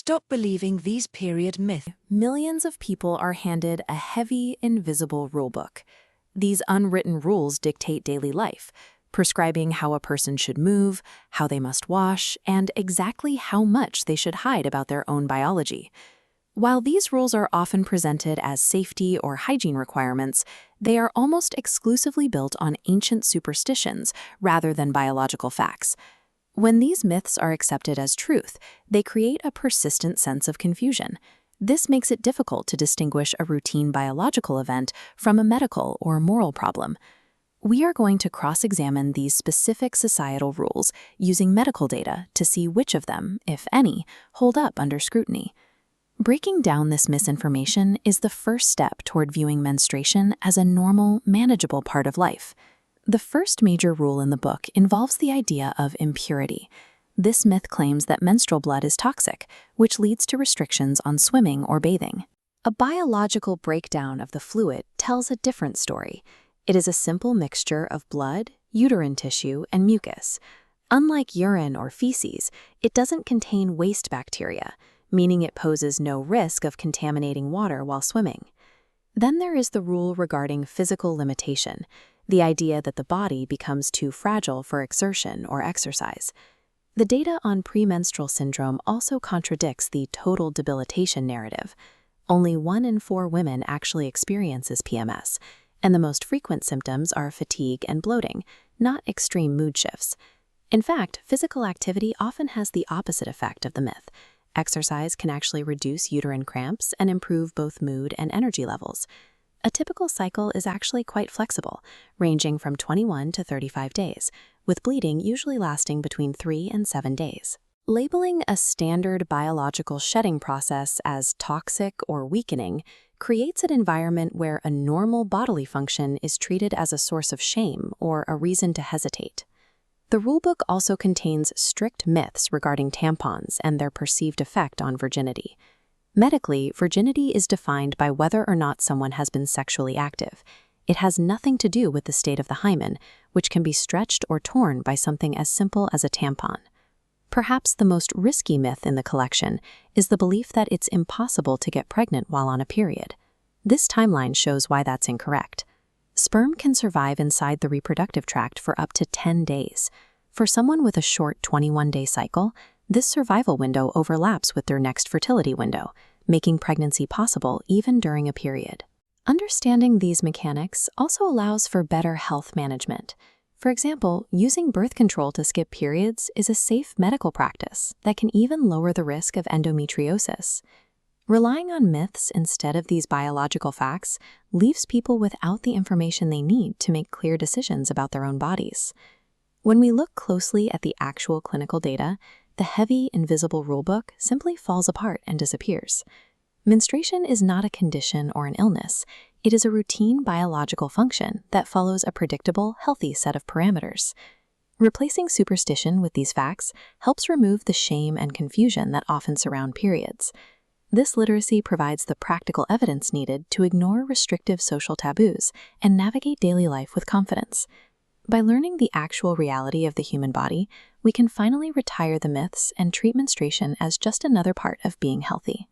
Stop believing these period myths. Millions of people are handed a heavy, invisible rulebook. These unwritten rules dictate daily life, prescribing how a person should move, how they must wash, and exactly how much they should hide about their own biology. While these rules are often presented as safety or hygiene requirements, they are almost exclusively built on ancient superstitions rather than biological facts. When these myths are accepted as truth, they create a persistent sense of confusion. This makes it difficult to distinguish a routine biological event from a medical or moral problem. We are going to cross-examine these specific societal rules using medical data to see which of them, if any, hold up under scrutiny. Breaking down this misinformation is the first step toward viewing menstruation as a normal, manageable part of life. The first major rule in the book involves the idea of impurity. This myth claims that menstrual blood is toxic, which leads to restrictions on swimming or bathing. A biological breakdown of the fluid tells a different story. It is a simple mixture of blood, uterine tissue, and mucus. Unlike urine or feces, it doesn't contain waste bacteria, meaning it poses no risk of contaminating water while swimming. Then there is the rule regarding physical limitation, the idea that the body becomes too fragile for exertion or exercise. The data on premenstrual syndrome also contradicts the total debilitation narrative. Only 1 in 4 women actually experiences PMS, and the most frequent symptoms are fatigue and bloating, not extreme mood shifts. In fact, physical activity often has the opposite effect of the myth. Exercise can actually reduce uterine cramps and improve both mood and energy levels. A typical cycle is actually quite flexible, ranging from 21 to 35 days, with bleeding usually lasting between 3 and 7 days. Labeling a standard biological shedding process as toxic or weakening creates an environment where a normal bodily function is treated as a source of shame or a reason to hesitate. The rulebook also contains strict myths regarding tampons and their perceived effect on virginity. Medically, virginity is defined by whether or not someone has been sexually active. It has nothing to do with the state of the hymen, which can be stretched or torn by something as simple as a tampon. Perhaps the most risky myth in the collection is the belief that it's impossible to get pregnant while on a period. This timeline shows why that's incorrect. Sperm can survive inside the reproductive tract for up to 10 days. For someone with a short 21-day cycle, this survival window overlaps with their next fertility window, making pregnancy possible even during a period. Understanding these mechanics also allows for better health management. For example, using birth control to skip periods is a safe medical practice that can even lower the risk of endometriosis. Relying on myths instead of these biological facts leaves people without the information they need to make clear decisions about their own bodies. When we look closely at the actual clinical data, the heavy, invisible rulebook simply falls apart and disappears. Menstruation is not a condition or an illness. It is a routine biological function that follows a predictable, healthy set of parameters. Replacing superstition with these facts helps remove the shame and confusion that often surround periods. This literacy provides the practical evidence needed to ignore restrictive social taboos and navigate daily life with confidence. By learning the actual reality of the human body, we can finally retire the myths and treat menstruation as just another part of being healthy.